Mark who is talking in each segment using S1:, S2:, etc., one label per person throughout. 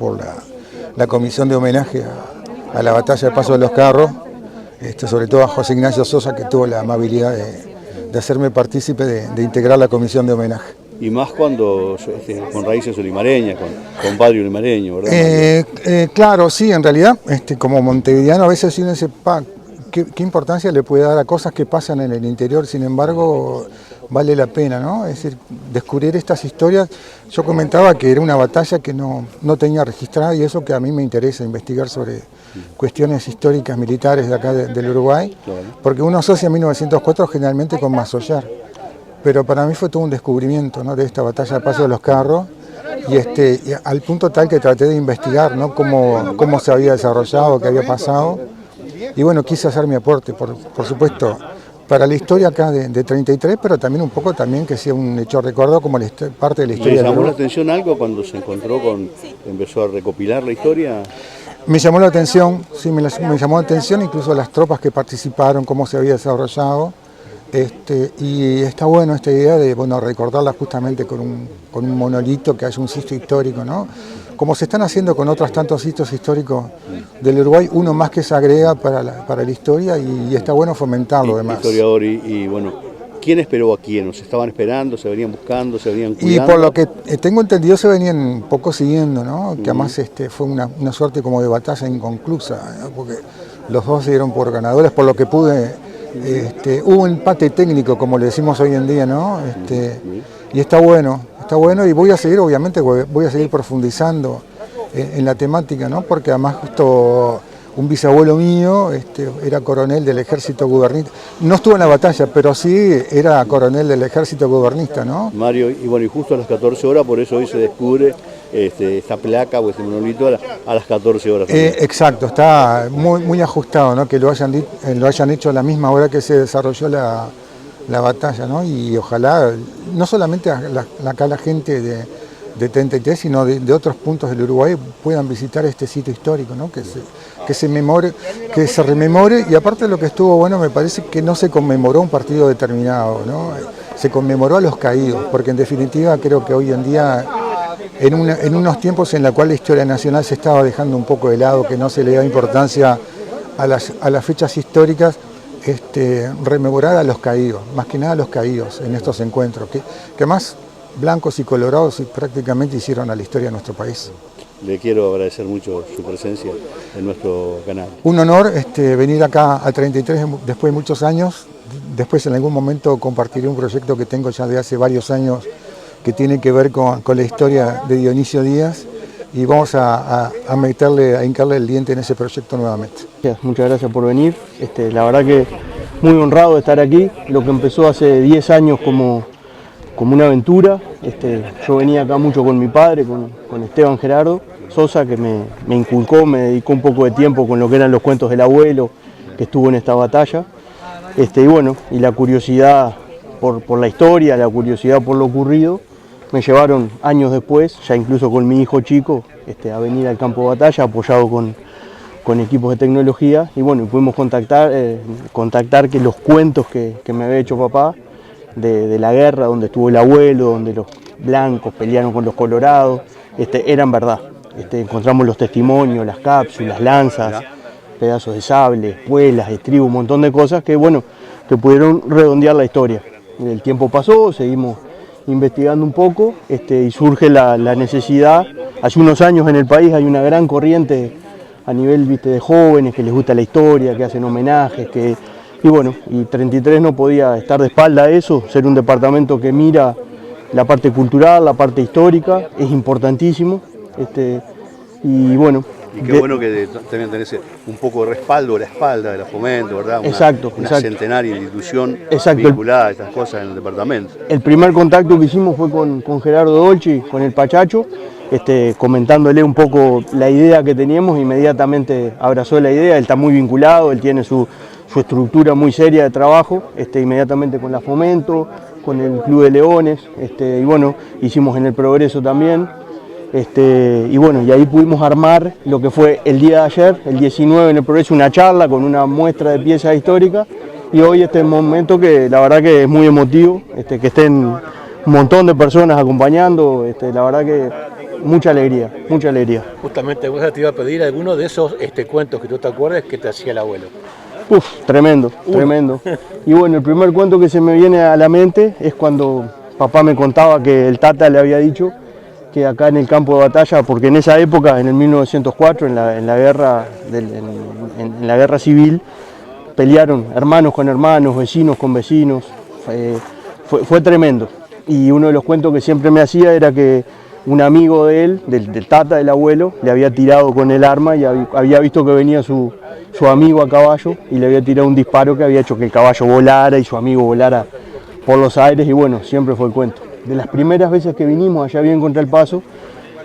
S1: por la comisión de homenaje a la batalla de Paso de los Carros, sobre todo a José Ignacio Sosa, que tuvo la amabilidad de hacerme partícipe de integrar la comisión de homenaje.
S2: Y más cuando con raíces olimareñas, con padre olimareño, ¿verdad?
S1: Claro, sí, en realidad, como montevideano a veces uno dice, ¿qué importancia le puede dar a cosas que pasan en el interior? Sin embargo, vale la pena, ¿no? Es decir, descubrir estas historias. Yo comentaba que era una batalla que no tenía registrada, y eso que a mí me interesa, investigar sobre cuestiones históricas militares de acá del Uruguay, claro. Porque uno asocia 1904 generalmente con Massollar, pero para mí fue todo un descubrimiento, ¿no?, de esta batalla de Paso de los Carros, y al punto tal que traté de investigar, ¿no?, cómo se había desarrollado, qué había pasado, y bueno, quise hacer mi aporte, por supuesto, para la historia acá de 33, pero también un poco también que sea un hecho recuerdo como parte de la historia.
S2: ¿Le llamó la atención algo cuando se encontró empezó a recopilar la historia?
S1: Me llamó la atención, sí, me llamó la atención incluso las tropas que participaron, cómo se había desarrollado, y está bueno esta idea de, recordarla justamente con un monolito, que haya un sitio histórico, ¿no? Como se están haciendo con otros tantos sitios históricos del Uruguay, uno más que se agrega para la historia, y está bueno fomentarlo además.
S2: Historiador, y bueno, ¿quién esperó a quién? ¿Nos estaban esperando? ¿Se venían buscando? ¿Se venían cuidando?
S1: Y por lo que tengo entendido se venían un poco siguiendo, ¿no? Que además fue una suerte como de batalla inconclusa, ¿no? Porque los dos se dieron por ganadores, por lo que pude. Hubo un empate técnico, como le decimos hoy en día, ¿no? Y está bueno, y voy a seguir, obviamente, voy a seguir profundizando en la temática, ¿no? Porque además justo un bisabuelo mío era coronel del ejército gubernista. No estuvo en la batalla, pero sí era coronel del ejército gubernista, ¿no?
S2: Mario, y justo a las 14 horas, por eso hoy se descubre esta placa o este monolito a las 14 horas.
S1: Exacto, está muy ajustado, ¿no? Que lo hayan hecho a la misma hora que se desarrolló la batalla, ¿no? Y ojalá, no solamente acá la gente de 33, sino de otros puntos del Uruguay puedan visitar este sitio histórico, ¿no? Que se rememore, y aparte de lo que estuvo bueno, me parece que no se conmemoró un partido determinado, ¿no? Se conmemoró a los caídos, porque en definitiva creo que hoy en día, en unos tiempos en los cuales la historia nacional se estaba dejando un poco de lado, que no se le da importancia a las fechas históricas, rememorar a los caídos, más que nada a los caídos en estos encuentros, que más blancos y colorados prácticamente hicieron a la historia de nuestro país.
S2: Le quiero agradecer mucho su presencia en nuestro canal.
S1: Un honor venir acá a 33 después de muchos años. Después en algún momento compartiré un proyecto que tengo ya de hace varios años que tiene que ver con la historia de Dionisio Díaz, y vamos a hincarle el diente en ese proyecto nuevamente.
S3: Muchas gracias por venir. La verdad que muy honrado de estar aquí. Lo que empezó hace 10 años como una aventura. Yo venía acá mucho con mi padre, con Esteban Gerardo Sosa, que me inculcó, me dedicó un poco de tiempo con lo que eran los cuentos del abuelo, que estuvo en esta batalla. Y la curiosidad por la historia, la curiosidad por lo ocurrido, me llevaron años después, ya incluso con mi hijo chico, a venir al campo de batalla, apoyado con equipos de tecnología, y pudimos contactar que los cuentos que me había hecho papá, de la guerra, donde estuvo el abuelo, donde los blancos pelearon con los colorados, eran verdad. Encontramos los testimonios, las cápsulas, lanzas, pedazos de sable, espuelas, estribo, un montón de cosas que pudieron redondear la historia. El tiempo pasó, seguimos investigando un poco, y surge la necesidad. Hace unos años en el país hay una gran corriente a nivel de jóvenes que les gusta la historia, que hacen homenajes, y 33 no podía estar de espalda a eso, ser un departamento que mira la parte cultural, la parte histórica, es importantísimo.
S2: Y qué bueno que también tenés un poco de respaldo a la espalda de la Fomento, ¿verdad? Una centenaria institución vinculada a estas cosas en el departamento.
S3: El primer contacto que hicimos fue con Gerardo Dolci, con el Pachacho, comentándole un poco la idea que teníamos. Inmediatamente abrazó la idea, él está muy vinculado, él tiene su estructura muy seria de trabajo, inmediatamente con la Fomento, con el Club de Leones, hicimos en el Progreso también, y ahí pudimos armar lo que fue el día de ayer, el 19 en el Progreso, una charla con una muestra de piezas históricas, y hoy momento que la verdad que es muy emotivo, que estén un montón de personas acompañando, la verdad que mucha alegría, mucha alegría.
S4: Justamente vos te iba a pedir alguno de esos cuentos que tú te acuerdes que te hacía el abuelo.
S3: Uf, tremendo, tremendo. Y bueno, el primer cuento que se me viene a la mente es cuando papá me contaba que el Tata le había dicho que acá en el campo de batalla, porque en esa época, en el 1904, en la guerra civil, pelearon hermanos con hermanos, vecinos con vecinos, fue tremendo. Y uno de los cuentos que siempre me hacía era que un amigo de él, del Tata, del abuelo, le había tirado con el arma y había visto que venía su amigo a caballo y le había tirado un disparo que había hecho que el caballo volara y su amigo volara por los aires, y bueno, siempre fue el cuento. De las primeras veces que vinimos allá bien contra el Paso,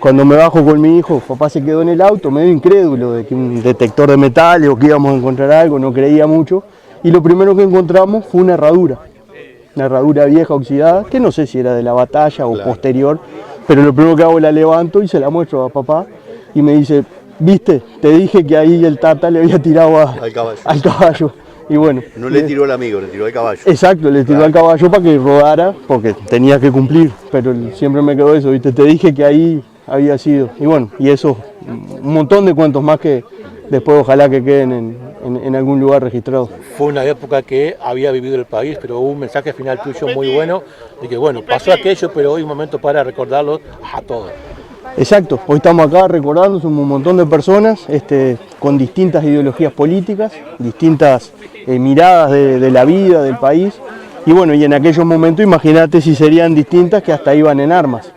S3: cuando me bajo con mi hijo, papá se quedó en el auto, medio incrédulo de que un detector de metales o que íbamos a encontrar algo, no creía mucho, y lo primero que encontramos fue una herradura vieja oxidada, que no sé si era de la batalla o posterior, pero lo primero que hago la levanto y se la muestro a papá y me dice, ¿viste? Te dije que ahí el Tata le había tirado al caballo. Y bueno,
S2: no le tiró al amigo, le tiró al caballo.
S3: Exacto, le tiró al caballo para que rodara, porque tenía que cumplir, pero siempre me quedó eso, ¿viste? Te dije que ahí había sido. Y bueno, y eso, un montón de cuentos más que después ojalá que queden en algún lugar registrado.
S4: Fue una época que había vivido el país, pero hubo un mensaje final tuyo muy bueno, de que bueno, pasó aquello, pero hoy es un momento para recordarlo a todos.
S3: Exacto, hoy estamos acá recordando, somos un montón de personas con distintas ideologías políticas, distintas miradas de la vida, del país, y bueno, y en aquellos momentos imagínate si serían distintas que hasta iban en armas.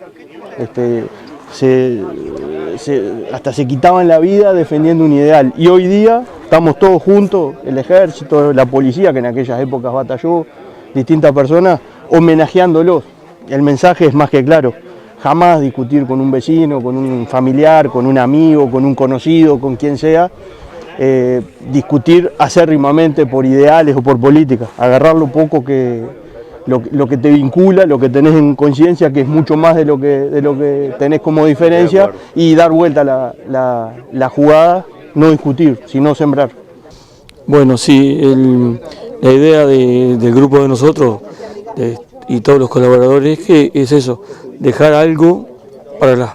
S3: Hasta se quitaban la vida defendiendo un ideal, y hoy día estamos todos juntos, el ejército, la policía que en aquellas épocas batalló, distintas personas homenajeándolos. El mensaje es más que claro, jamás discutir con un vecino, con un familiar, con un amigo, con un conocido, con quien sea, discutir acérrimamente por ideales o por política, agarrar lo poco lo que te vincula, lo que tenés en conciencia, que es mucho más de lo que tenés como diferencia, y dar vuelta la jugada, no discutir, sino sembrar.
S5: Bueno, sí, la idea del grupo de nosotros y todos los colaboradores es eso, dejar algo para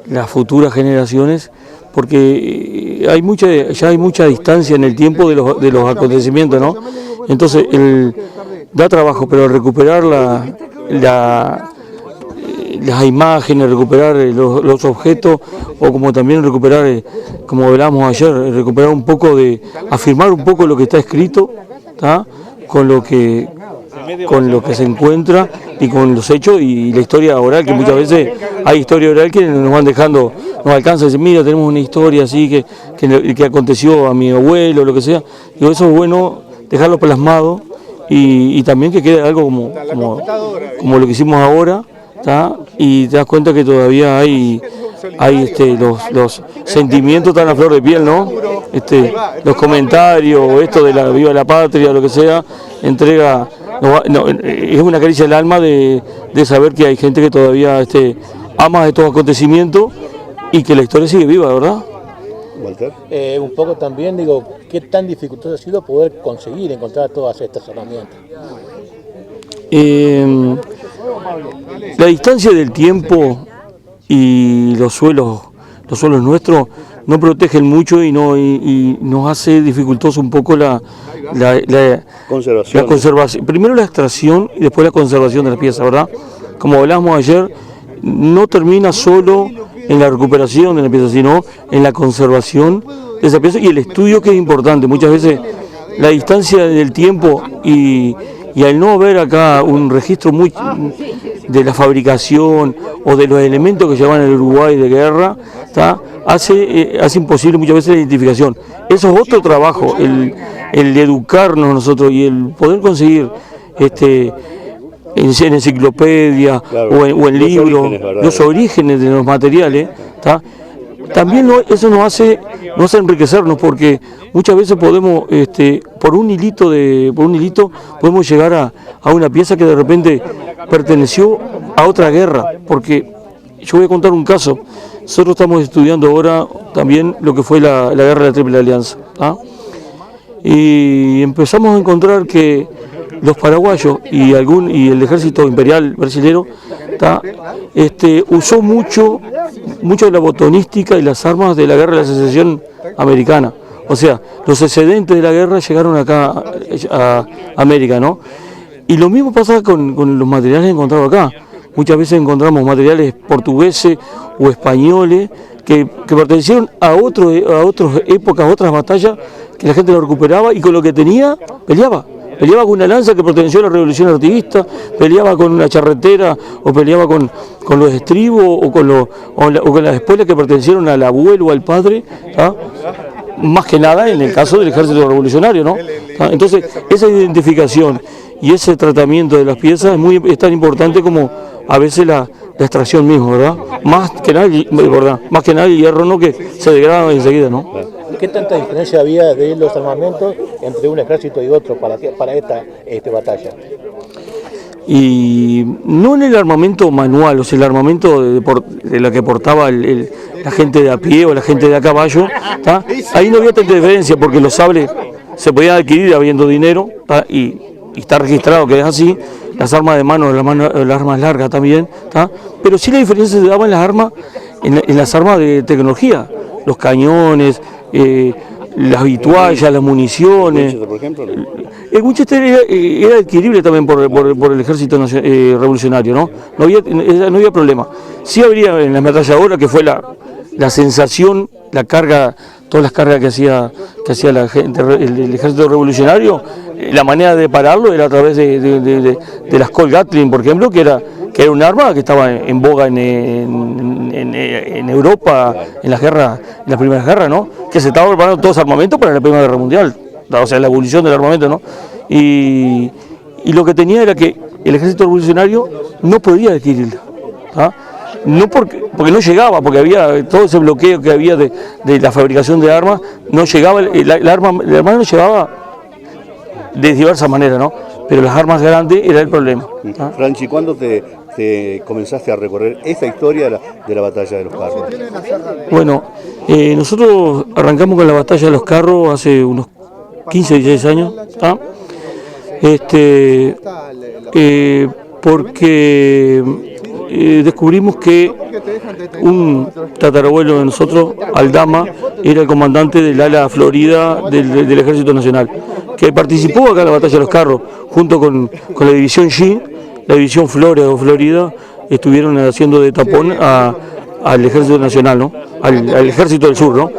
S5: las futuras generaciones, porque ya hay mucha distancia en el tiempo de los acontecimientos, ¿no? Entonces, da trabajo, pero recuperar las imágenes, recuperar los objetos, o como también recuperar, como hablábamos ayer, recuperar un poco afirmar un poco lo que está escrito, ¿tá? con lo que se encuentra y con los hechos y la historia oral, que muchas veces hay historia oral que nos van dejando, nos alcanza y dicen, mira, tenemos una historia así que aconteció a mi abuelo, lo que sea. Digo, eso es bueno dejarlo plasmado y también que quede algo como lo que hicimos ahora, ¿tá? Y te das cuenta que todavía hay los sentimientos están a flor de piel, ¿no? Los comentarios, esto de la viva la patria, lo que sea, entrega, es una caricia al alma de saber que hay gente que todavía ama estos acontecimientos y que la historia sigue viva, ¿verdad?
S4: Walter. Un poco también, digo, ¿qué tan dificultoso ha sido poder encontrar todas estas herramientas?
S5: La distancia del tiempo y los suelos nuestros no protegen mucho y nos hace dificultoso un poco la conservación. Primero la extracción y después la conservación de las piezas, ¿verdad? Como hablábamos ayer, no termina solo en la recuperación de la pieza, sino en la conservación de esa pieza y el estudio, que es importante. Muchas veces la distancia del tiempo y al no haber acá un registro muy de la fabricación o de los elementos que llevan el Uruguay de guerra, hace imposible muchas veces la identificación. Eso es otro trabajo, el educarnos nosotros y el poder conseguir en enciclopedia, claro, o en libros, los orígenes de los materiales, también eso nos hace enriquecernos, porque muchas veces podemos, por un hilito podemos llegar a una pieza que de repente perteneció a otra guerra, porque yo voy a contar un caso. Nosotros estamos estudiando ahora también lo que fue la guerra de la Triple Alianza, y empezamos a encontrar que los paraguayos y el ejército imperial brasilero usó mucho mucho de la botonística y las armas de la guerra de la secesión americana. O sea, los excedentes de la guerra llegaron acá a América, ¿no? Y lo mismo pasa con los materiales encontrados acá. Muchas veces encontramos materiales portugueses o españoles que pertenecieron a otras épocas, a otras batallas, que la gente lo recuperaba y con lo que tenía peleaba. Peleaba con una lanza que perteneció a la revolución artiguista, peleaba con una charretera o peleaba con los estribos o con las espuelas que pertenecieron al abuelo o al padre, ¿tá? Más que nada en el caso del ejército revolucionario, ¿no? ¿Tá? Entonces, esa identificación y ese tratamiento de las piezas es tan importante como a veces la extracción misma, ¿verdad? Más que nada, ¿verdad? Más que nada el hierro, ¿no? Que se degrada enseguida, ¿no?
S4: ¿Qué tanta diferencia había de los armamentos entre un ejército y otro para esta batalla?
S5: Y no en el armamento manual, o sea, el armamento de la que portaba la gente de a pie o la gente de a caballo, ¿tá? Ahí no había tanta diferencia porque los sables se podían adquirir habiendo dinero, ¿tá? Y está registrado que es así, las armas de mano, las armas largas también, ¿tá? Pero sí la diferencia se daba en las armas, en las armas de tecnología, los cañones, las vituallas, las municiones. ¿El Winchester, por ejemplo? El Winchester era adquirible también por el ejército revolucionario, ¿no? No había problema. Sí habría en la ametralladora, que fue la sensación, la carga, todas las cargas que hacía la gente, el ejército revolucionario, la manera de pararlo era a través de las Colt Gatling, por ejemplo, que era un arma que estaba en boga en Europa, en las primeras guerras, ¿no? Que se estaba preparando todos los armamentos para la Primera Guerra Mundial, o sea, la evolución del armamento, ¿no? Y lo que tenía era que el ejército revolucionario no podía adquirirla, ¿tá? No porque no llegaba, porque había todo ese bloqueo que había de la fabricación de armas, no llegaba, el arma no llegaba de diversas maneras, ¿no? Pero las armas grandes era el problema. ¿Ah?
S2: Franchi, ¿cuándo te comenzaste a recorrer esta historia de la batalla de los carros?
S5: Bueno, nosotros arrancamos con la batalla de los carros hace unos 15, 16 años, ¿ah? Porque descubrimos que un tatarabuelo de nosotros, Aldama, era el comandante del ala Florida del Ejército Nacional, que participó acá en la batalla de los carros, junto con la división G, la división Flores o Florida, estuvieron haciendo de tapón al Ejército Nacional, ¿no? al Ejército del Sur, ¿no?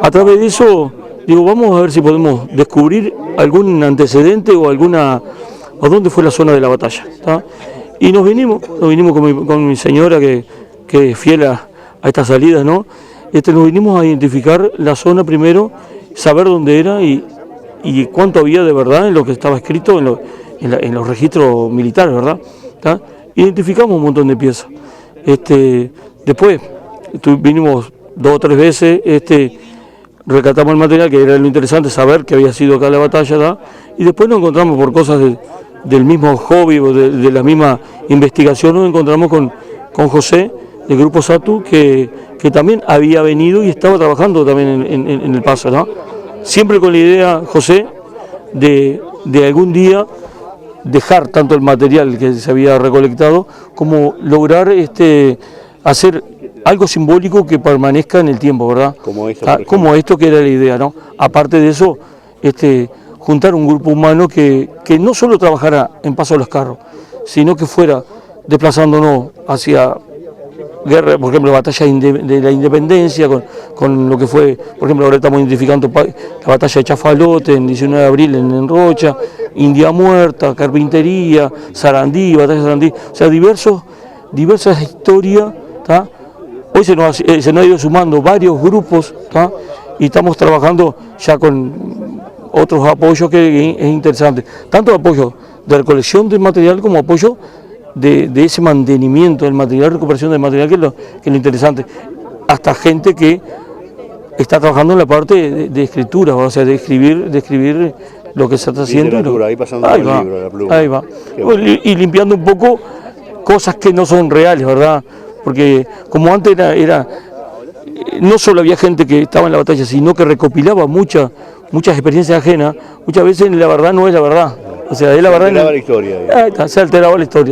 S5: A través de eso, digo, vamos a ver si podemos descubrir algún antecedente o dónde fue la zona de la batalla, ¿tá? Y nos vinimos con mi señora que es fiel a estas salidas, ¿no? Nos vinimos a identificar la zona primero, saber dónde era y cuánto había de verdad en lo que estaba escrito en los registros militares, ¿verdad? ¿Tá? Identificamos un montón de piezas. Después vinimos 2 o 3 veces, rescatamos el material, que era lo interesante, saber que había sido acá la batalla, ¿tá? Y después nos encontramos por cosas del mismo hobby o de la misma investigación, nos encontramos con José del grupo Satu, que también había venido y estaba trabajando también en el Paso, ¿no? Siempre con la idea, José, de algún día dejar tanto el material que se había recolectado como lograr hacer algo simbólico que permanezca en el tiempo, ¿verdad? Como esto que era la idea, ¿no? Aparte de eso, juntar un grupo humano que no solo trabajara en Paso de los Carros, sino que fuera desplazándonos hacia guerra, por ejemplo, batalla de la independencia, con lo que fue, por ejemplo, ahora estamos identificando la batalla de Chafalote en 19 de abril en Rocha, India Muerta, Carpintería, Sarandí, batalla de Sarandí, o sea, diversas historias, ¿tá? Hoy se nos ha ido sumando varios grupos, ¿tá? Y estamos trabajando ya con otros apoyos que es interesante, tanto apoyo de recolección del material como apoyo de ese mantenimiento del material, recuperación del material, que es lo interesante, hasta gente que está trabajando en la parte de escritura, o sea, de escribir lo que se está haciendo.
S2: Ahí pasando el libro, la pluma.
S5: Ahí va. Y limpiando un poco cosas que no son reales, ¿verdad? Porque como antes era no solo había gente que estaba en la batalla, sino que recopilaba muchas experiencias ajenas, muchas veces la verdad no es la verdad. O sea, es la verdad.
S2: Se alteraba la historia.
S5: Se alteraba la historia.